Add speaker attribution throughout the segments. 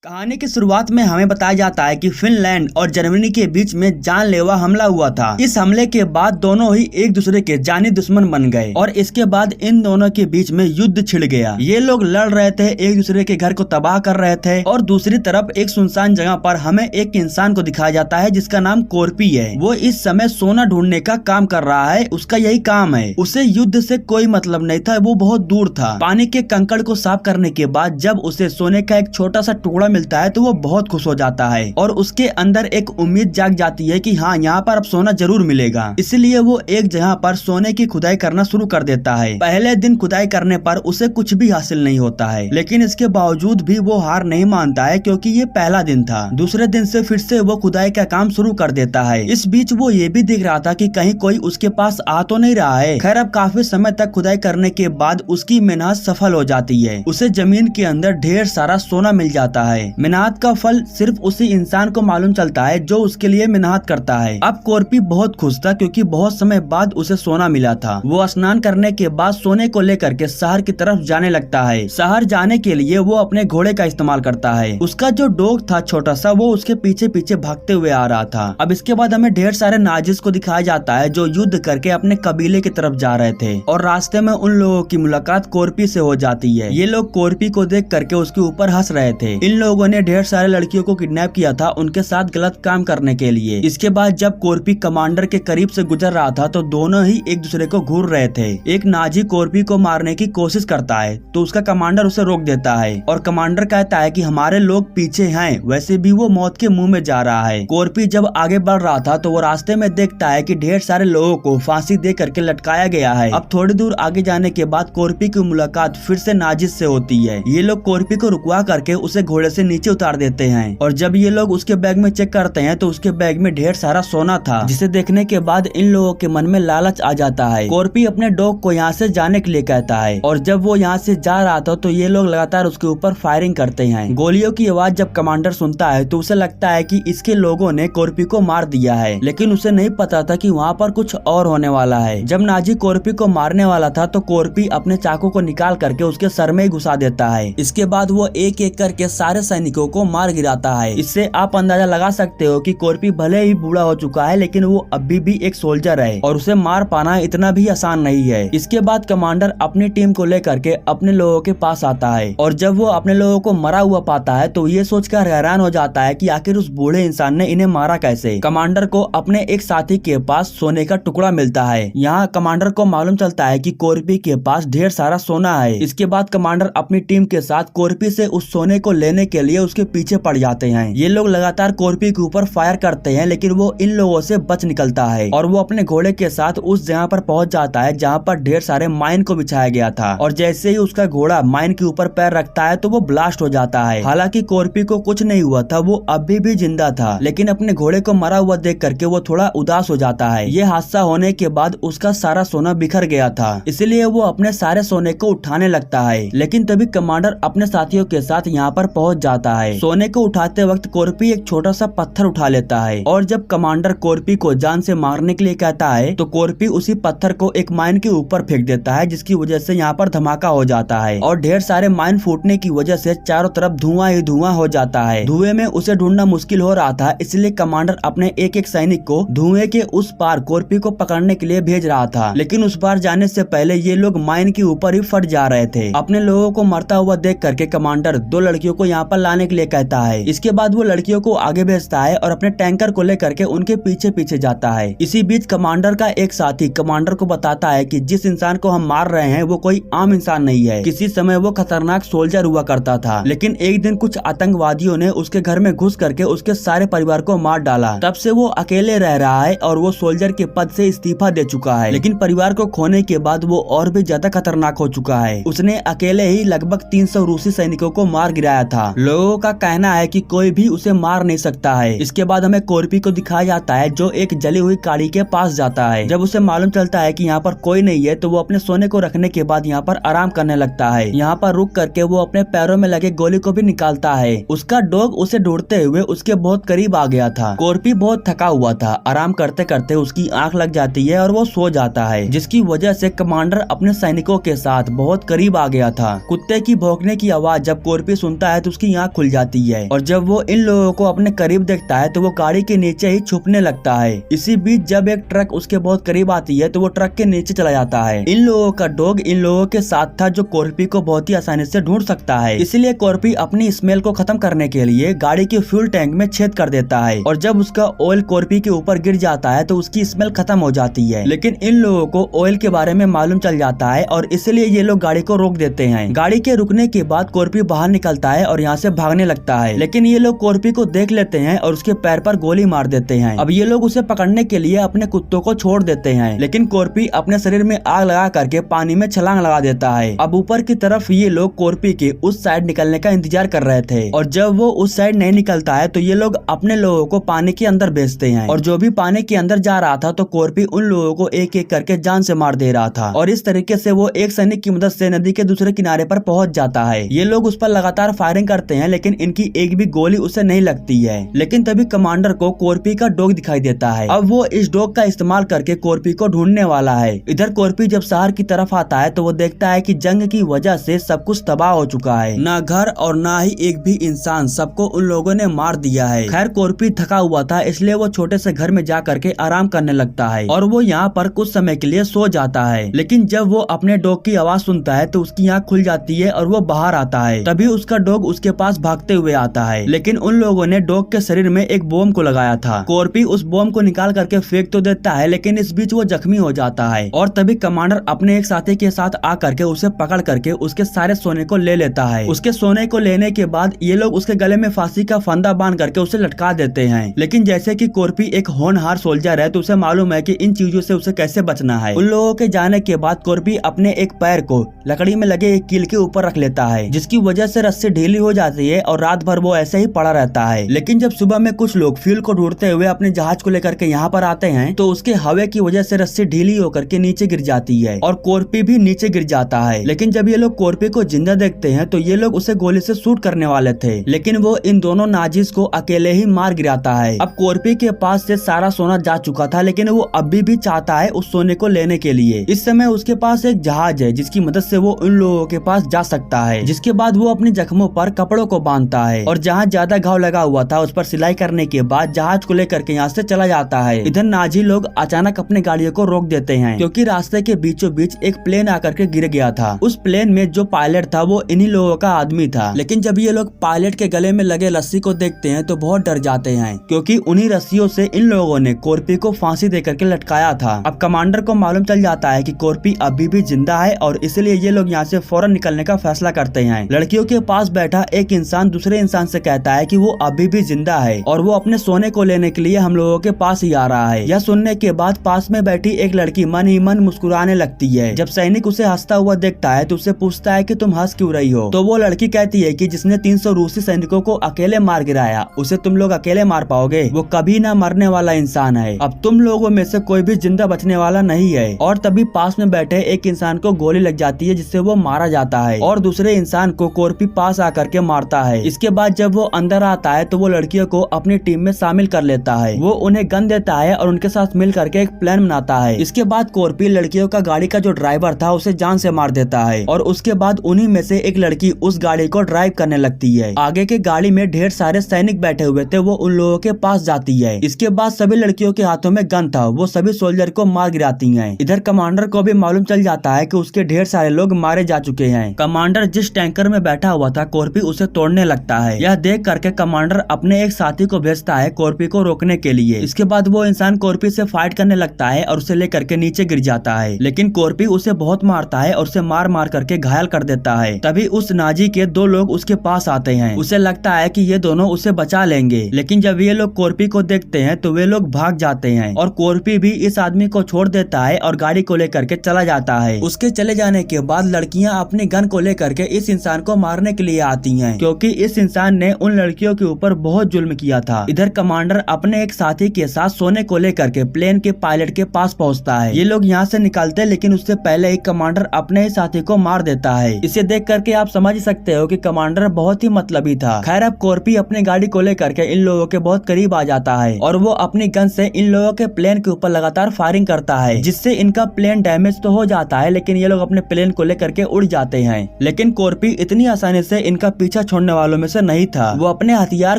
Speaker 1: कहानी की शुरुआत में हमें बताया जाता है कि फिनलैंड और जर्मनी के बीच में जानलेवा हमला हुआ था। इस हमले के बाद दोनों ही एक दूसरे के जानी दुश्मन बन गए और इसके बाद इन दोनों के बीच में युद्ध छिड़ गया। ये लोग लड़ रहे थे, एक दूसरे के घर को तबाह कर रहे थे और दूसरी तरफ एक सुनसान जगह पर हमें एक इंसान को दिखाया जाता है जिसका नाम कोरपी है। वो इस समय सोना ढूंढने का काम कर रहा है, उसका यही काम है। उसे युद्ध से कोई मतलब नहीं था, वो बहुत दूर था। पानी के कंकड़ को साफ करने के बाद जब उसे सोने का एक छोटा सा टुकड़ा मिलता है तो वो बहुत खुश हो जाता है और उसके अंदर एक उम्मीद जाग जाती है कि हाँ, यहाँ पर अब सोना जरूर मिलेगा। इसलिए वो एक जगह पर सोने की खुदाई करना शुरू कर देता है। पहले दिन खुदाई करने पर उसे कुछ भी हासिल नहीं होता है, लेकिन इसके बावजूद भी वो हार नहीं मानता है क्योंकि ये पहला दिन था। दूसरे दिन से फिर से वो खुदाई का काम शुरू कर देता है। इस बीच वो ये भी देख रहा था कि कहीं कोई उसके पास आ तो नहीं रहा है। खैर, अब काफी समय तक खुदाई करने के बाद उसकी मेहनत सफल हो जाती है। उसे जमीन के अंदर ढेर सारा सोना मिल जाता है। मेहनत का फल सिर्फ उसी इंसान को मालूम चलता है जो उसके लिए मेहनत करता है। अब कोरपी बहुत खुश था क्योंकि बहुत समय बाद उसे सोना मिला था। वो स्नान करने के बाद सोने को लेकर के शहर की तरफ जाने लगता है। शहर जाने के लिए वो अपने घोड़े का इस्तेमाल करता है। उसका जो डॉग था छोटा सा, वो उसके पीछे पीछे भागते हुए आ रहा था। अब इसके बाद हमें ढेर सारे नाजिस को दिखाया जाता है जो युद्ध करके अपने कबीले की तरफ जा रहे थे और रास्ते में उन लोगों की मुलाकात कोरपी से हो जाती है। ये लोग कोरपी को देख करके उसके ऊपर हंस रहे थे। इन लोगों ने ढेर सारे लड़कियों को किडनैप किया था उनके साथ गलत काम करने के लिए। इसके बाद जब कोरपी कमांडर के करीब से गुजर रहा था तो दोनों ही एक दूसरे को घूर रहे थे। एक नाजी कोरपी को मारने की कोशिश करता है तो उसका कमांडर उसे रोक देता है और कमांडर कहता है कि हमारे लोग पीछे हैं, वैसे भी वो मौत के मुंह में जा रहा है। कोरपी जब आगे बढ़ रहा था तो वो रास्ते में देखता है कि ढेर सारे लोगों को फांसी दे करके लटकाया गया है। अब थोड़ी दूर आगे जाने के बाद कोरपी की मुलाकात फिर से नाजिस से होती है। ये लोग कोरपी को रुकवा करके उसे घोड़े से नीचे उतार देते हैं और जब ये लोग उसके बैग में चेक करते हैं तो उसके बैग में ढेर सारा सोना था, जिसे देखने के बाद इन लोगों के मन में लालच आ जाता है। कोरपी अपने डॉग को यहाँ से जाने के लिए कहता है और जब वो यहाँ से जा रहा था तो ये लोग लगातार उसके ऊपर फायरिंग करते हैं। गोलियों की आवाज जब कमांडर सुनता है तो उसे लगता है कि इसके लोगों ने कोरपी को मार दिया है, लेकिन उसे नहीं पता था कि वहाँ पर कुछ और होने वाला है। जब नाजी कोरपी को मारने वाला था तो कोरपी अपने चाकू को निकाल करके उसके सर में घुसा देता है। इसके बाद वो एक एक करके सारे सैनिकों को मार गिराता है। इससे आप अंदाजा लगा सकते हो कि कोरपी भले ही बूढ़ा हो चुका है लेकिन वो अभी भी एक सोल्जर है और उसे मार पाना इतना भी आसान नहीं है। इसके बाद कमांडर अपनी टीम को लेकर के अपने लोगों के पास आता है और जब वो अपने लोगों को मरा हुआ पाता है तो ये सोचकर हैरान हो जाता है कि आखिर उस बूढ़े इंसान ने इन्हें मारा कैसे। कमांडर को अपने एक साथी के पास सोने का टुकड़ा मिलता है। यहाँ कमांडर को मालूम चलता है कि कोरपी के पास ढेर सारा सोना है। इसके बाद कमांडर अपनी टीम के साथ कोरपी से उस सोने को लेने के लिए उसके पीछे पड़ जाते हैं। ये लोग लगातार कोरपी के ऊपर फायर करते हैं लेकिन वो इन लोगों से बच निकलता है और वो अपने घोड़े के साथ उस जगह पर पहुंच जाता है जहां पर ढेर सारे माइन को बिछाया गया था और जैसे ही उसका घोड़ा माइन के ऊपर पैर रखता है तो वो ब्लास्ट हो जाता है। हालांकि कोरपी को कुछ नहीं हुआ था, वो अभी भी जिंदा था, लेकिन अपने घोड़े को मरा हुआ देख करके वो थोड़ा उदास हो जाता है। ये हादसा होने के बाद उसका सारा सोना बिखर गया था, इसलिए वो अपने सारे सोने को उठाने लगता है। लेकिन तभी कमांडर अपने साथियों के साथ यहाँ पर पहुँच जाता है। सोने को उठाते वक्त कोरपी एक छोटा सा पत्थर उठा लेता है और जब कमांडर कोरपी को जान से मारने के लिए कहता है तो कोरपी उसी पत्थर को एक माइन के ऊपर फेंक देता है, जिसकी वजह से यहाँ पर धमाका हो जाता है और ढेर सारे माइन फूटने की वजह से चारों तरफ धुआं ही धुआं हो जाता है। धुएं में उसे ढूंढना मुश्किल हो रहा था, इसलिए कमांडर अपने एक एक सैनिक को धुएं के उस पार कोरपी को पकड़ने के लिए भेज रहा था, लेकिन उस पार जाने से पहले ये लोग माइन के ऊपर ही फट जा रहे थे। अपने लोगों को मरता हुआ देख करके कमांडर दो लड़कियों को यहाँ पर लाने के लिए कहता है। इसके बाद वो लड़कियों को आगे भेजता है और अपने टैंकर को लेकर के उनके पीछे पीछे जाता है। इसी बीच कमांडर का एक साथी कमांडर को बताता है कि जिस इंसान को हम मार रहे हैं वो कोई आम इंसान नहीं है, किसी समय वो खतरनाक सोल्जर हुआ करता था, लेकिन एक दिन कुछ आतंकवादियों ने उसके घर में घुस करके उसके सारे परिवार को मार डाला। तब से वो अकेले रह रहा है और वो सोल्जर के पद से इस्तीफा दे चुका है, लेकिन परिवार को खोने के बाद वो और भी ज्यादा खतरनाक हो चुका है। उसने अकेले ही लगभग 300 रूसी सैनिकों को मार गिराया था। लोगों का कहना है कि कोई भी उसे मार नहीं सकता है। इसके बाद हमें कोरपी को दिखाया जाता है जो एक जली हुई गाड़ी के पास जाता है। जब उसे मालूम चलता है कि यहाँ पर कोई नहीं है तो वो अपने सोने को रखने के बाद यहाँ पर आराम करने लगता है। यहाँ पर रुक करके वो अपने पैरों में लगे गोली को भी निकालता है। उसका डॉग उसे ढूंढते हुए उसके बहुत करीब आ गया था। कोरपी बहुत थका हुआ था, आराम करते करते उसकी आंख लग जाती है और वो सो जाता है, जिसकी वजह से कमांडर अपने सैनिकों के साथ बहुत करीब आ गया था। कुत्ते की भौंकने की आवाज जब कोरपी सुनता है तो उसकी उसकी आँख खुल जाती है और जब वो इन लोगों को अपने करीब देखता है तो वो गाड़ी के नीचे ही छुपने लगता है। इसी बीच जब एक ट्रक उसके बहुत करीब आती है तो वो ट्रक के नीचे चला जाता है। इन लोगों का डॉग इन लोगों के साथ था जो कॉर्पी को बहुत ही आसानी से ढूंढ सकता है, इसलिए कॉर्पी अपनी स्मेल को खत्म करने के लिए गाड़ी के फ्यूल टैंक में छेद कर देता है और जब उसका ऑयल कॉर्पी के ऊपर गिर जाता है तो उसकी स्मेल खत्म हो जाती है। लेकिन इन लोगों को ऑयल के बारे में मालूम चल जाता है और इसलिए ये लोग गाड़ी को रोक देते हैं। गाड़ी के रुकने के बाद कॉर्पी बाहर निकलता है और यहाँ से भागने लगता है, लेकिन ये लोग कॉर्पी को देख लेते हैं और उसके पैर पर गोली मार देते हैं। अब ये लोग उसे पकड़ने के लिए अपने कुत्तों को छोड़ देते हैं, लेकिन कॉर्पी अपने शरीर में आग लगा करके पानी में छलांग लगा देता है। अब ऊपर की तरफ ये लोग कॉर्पी के उस साइड निकलने का इंतजार कर रहे थे और जब वो उस साइड नहीं निकलता है तो ये लोग अपने लोगों को पानी के अंदर भेजते हैं और जो भी पानी के अंदर जा रहा था तो कॉर्पी उन लोगों को एक एक करके जान से मार दे रहा था और इस तरीके से वो एक सैनिक की मदद से नदी के दूसरे किनारे पर पहुंच जाता है। ये लोग उस पर लगातार फायरिंग करते हैं लेकिन इनकी एक भी गोली उसे नहीं लगती है। लेकिन तभी कमांडर को कॉर्पी का डॉग दिखाई देता है। अब वो इस डॉग का इस्तेमाल करके कॉर्पी को ढूंढने वाला है। इधर कॉर्पी जब शहर की तरफ आता है तो वो देखता है कि जंग की वजह से सब कुछ तबाह हो चुका है, ना घर और ना ही एक भी इंसान, सबको उन लोगों ने मार दिया है। खैर कॉर्पी थका हुआ था इसलिए वो छोटे से घर में जा करके आराम करने लगता है और वो यहाँ पर कुछ समय के लिए सो जाता है। लेकिन जब वो अपने डॉग की आवाज सुनता है तो उसकी आँख खुल जाती है और वो बाहर आता है। तभी उसका डॉग उसके पास भागते हुए आता है, लेकिन उन लोगों ने डॉग के शरीर में एक बॉम्ब को लगाया था। कॉर्पी उस बॉम्ब को निकाल करके फेंक तो देता है लेकिन इस बीच वो जख्मी हो जाता है और तभी कमांडर अपने एक साथी के साथ आ करके उसे पकड़ करके उसके सारे सोने को ले लेता है। उसके सोने को लेने के बाद ये लोग उसके गले में फांसी का फंदा बांध करके उसे लटका देते हैं। लेकिन जैसे कि कॉर्पी एक होनहार सोल्जर है तो उसे मालूम है कि इन चीजों से उसे कैसे बचना है। उन लोगों के जाने के बाद कॉर्पी अपने एक पैर को लकड़ी में लगे एक कील के ऊपर रख लेता है, जिसकी वजह से रस्सी ढीली हो जाती है और रात भर वो ऐसे ही पड़ा रहता है। लेकिन जब सुबह में कुछ लोग फ्यूल को ढूंढते हुए अपने जहाज को लेकर के यहाँ पर आते हैं तो उसके हवा की वजह से रस्सी ढीली होकर के नीचे गिर जाती है और कॉर्पी भी नीचे गिर जाता है। लेकिन जब ये लोग कॉर्पी को जिंदा देखते हैं तो ये लोग उसे गोली से शूट करने वाले थे, लेकिन वो इन दोनों नाजिस को अकेले ही मार गिराता है। अब कॉर्पी के पास से सारा सोना जा चुका था लेकिन वो अभी भी चाहता है उस सोने को लेने के लिए। इस समय उसके पास एक जहाज है जिसकी मदद से वो उन लोगों के पास जा सकता है, जिसके बाद वो अपने जख्मों पर कपड़ों को बांधता है और जहाँ ज्यादा घाव लगा हुआ था उस पर सिलाई करने के बाद जहाज को लेकर के यहाँ से चला जाता है। इधर नाजी लोग अचानक अपने गाड़ियों को रोक देते हैं क्योंकि रास्ते के बीचों बीच एक प्लेन आकर के गिर गया था। उस प्लेन में जो पायलट था वो इन्हीं लोगों का आदमी था। लेकिन जब ये लोग पायलट के गले में लगे रस्सी को देखते हैं तो बहुत डर जाते हैं क्योंकि उन्हीं रस्सियों से इन लोगों ने कॉर्पी को फांसी देकर के लटकाया था। अब कमांडर को मालूम चल जाता है कि कॉर्पी अभी भी जिंदा है और इसलिए ये लोग यहाँ से फौरन निकलने का फैसला करते हैं। लड़कियों के पास बैठा एक इंसान दूसरे इंसान से कहता है कि वो अभी भी जिंदा है और वो अपने सोने को लेने के लिए हम लोगों के पास ही आ रहा है। यह सुनने के बाद पास में बैठी एक लड़की मन ही मन मुस्कुराने लगती है। जब सैनिक उसे हंसता हुआ देखता है तो उससे पूछता है कि तुम हंस क्यों रही हो? तो वो लड़की कहती है कि जिसने 300 रूसी सैनिकों को अकेले मार गिराया उसे तुम लोग अकेले मार पाओगे? वो कभी ना मरने वाला इंसान है। अब तुम लोगों में से कोई भी जिंदा बचने वाला नहीं है। और तभी पास में बैठे एक इंसान को गोली लग जाती है जिससे वो मारा जाता है और दूसरे इंसान को कॉर्पी पास आकर के मारता है। इसके बाद जब वो अंदर आता है तो वो लड़कियों को अपनी टीम में शामिल कर लेता है। वो उन्हें गन देता है और उनके साथ मिल करके एक प्लान बनाता है। इसके बाद कॉर्पी लड़कियों का गाड़ी का जो ड्राइवर था उसे जान से मार देता है और उसके बाद उन्हीं में से एक लड़की उस गाड़ी को ड्राइव करने लगती है। आगे के गाड़ी में ढेर सारे सैनिक बैठे हुए थे, वो उन लोगों के पास जाती है। इसके बाद सभी लड़कियों के हाथों में गन था, वो सभी सोल्जर को मार गिराती हैं। इधर कमांडर को भी मालूम चल जाता है कि उसके ढेर सारे लोग मारे जा चुके हैं। कमांडर जिस टैंकर में बैठा हुआ था कॉर्पी उसे तोड़ने लगता है। यह देख करके कमांडर अपने एक साथी को भेजता है कॉर्पी को रोकने के लिए। इसके बाद वो इंसान कॉर्पी से फाइट करने लगता है और उसे लेकर के नीचे गिर जाता है, लेकिन कॉर्पी उसे बहुत मारता है और उसे मार मार करके घायल कर देता है। तभी उस नाजी के दो लोग उसके पास आते हैं। उसे लगता है कि ये दोनों उसे बचा लेंगे, लेकिन जब ये लोग कॉर्पी को देखते हैं तो वे लोग भाग जाते हैं और कॉर्पी भी इस आदमी को छोड़ देता है और गाड़ी को लेकर के चला जाता है। उसके चले जाने के बाद लड़कियां अपनी गन को लेकर के इस इंसान को मारने के लिए आती हैं, क्योंकि इस इंसान ने उन लड़कियों के ऊपर बहुत जुल्म किया था। इधर कमांडर अपने एक साथी के साथ सोने को लेकर के प्लेन के पायलट के पास पहुंचता है। ये लोग यहाँ से निकलते लेकिन उससे पहले ही कमांडर अपने ही साथी को मार देता है। इसे देख करके आप समझ सकते हो कि कमांडर बहुत ही मतलबी था। खैर अब कॉर्पी अपनी गाड़ी को लेकर के इन लोगों के बहुत करीब आ जाता है और वो अपनी गन से इन लोगों के प्लेन के ऊपर लगातार फायरिंग करता है, जिससे इनका प्लेन डैमेज तो हो जाता है लेकिन ये लोग अपने प्लेन को लेकर के उड़ जाते हैं। लेकिन कॉर्पी इतनी आसानी से इनका पीछा पीछा छोड़ने वालों में से नहीं था। वो अपने हथियार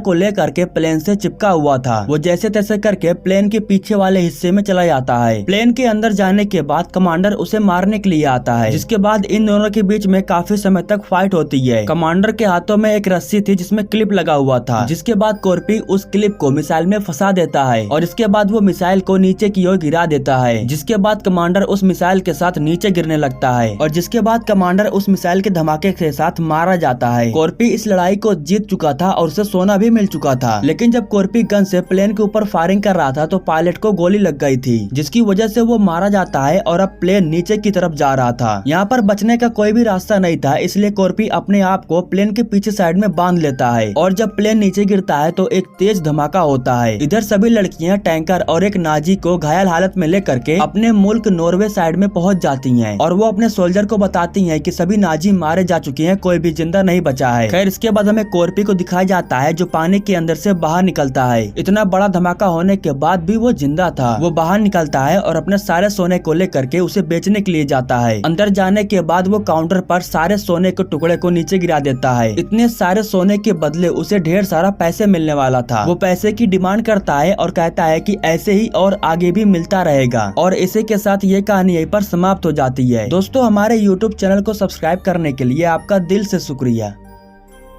Speaker 1: को लेकर के प्लेन से चिपका हुआ था। वो जैसे तैसे करके प्लेन के पीछे वाले हिस्से में चला जाता है। प्लेन के अंदर जाने के बाद कमांडर उसे मारने के लिए आता है, जिसके बाद इन दोनों के बीच में काफी समय तक फाइट होती है। कमांडर के हाथों में एक रस्सी थी जिसमें क्लिप लगा हुआ था, जिसके बाद कॉर्पी उस क्लिप को मिसाइल में फंसा देता है और इसके बाद वो मिसाइल को नीचे की ओर गिरा देता है। जिसके बाद कमांडर उस मिसाइल के साथ नीचे गिरने लगता है और जिसके बाद कमांडर उस मिसाइल के धमाके के साथ मारा जाता है। कॉर्पी इस लड़ाई को जीत चुका था और उसे सोना भी मिल चुका था, लेकिन जब कॉर्पी गन से प्लेन के ऊपर फायरिंग कर रहा था तो पायलट को गोली लग गई थी, जिसकी वजह से वो मारा जाता है और अब प्लेन नीचे की तरफ जा रहा था। यहाँ पर बचने का कोई भी रास्ता नहीं था, इसलिए कॉर्पी अपने आप को प्लेन के पीछे साइड में बांध लेता है और जब प्लेन नीचे गिरता है तो एक तेज धमाका होता है। इधर सभी लड़कियां टैंकर और एक नाजी को घायल हालत में लेकर के अपने मुल्क नॉर्वे साइड में पहुंच जाती हैं और वो अपने सोल्जर को बताती हैं कि सभी नाजी मारे जा चुके हैं, कोई भी जिंदा नहीं बचा है। खैर इसके बाद हमें कॉर्पी को दिखाया जाता है जो पानी के अंदर से बाहर निकलता है। इतना बड़ा धमाका होने के बाद भी वो जिंदा था। वो बाहर निकलता है और अपने सारे सोने को लेकर के उसे बेचने के लिए जाता है। अंदर जाने के बाद वो काउंटर पर सारे सोने के टुकड़े को नीचे गिरा देता है। इतने सारे सोने के बदले उसे ढेर सारा पैसे मिलने वाला था। वो पैसे की डिमांड करता है और कहता है कि ऐसे ही और आगे भी मिलता रहेगा और इसी के साथ ये कहानी यहीं पर समाप्त हो जाती है। दोस्तों हमारे YouTube चैनल को सब्सक्राइब करने के लिए आपका दिल से शुक्रिया।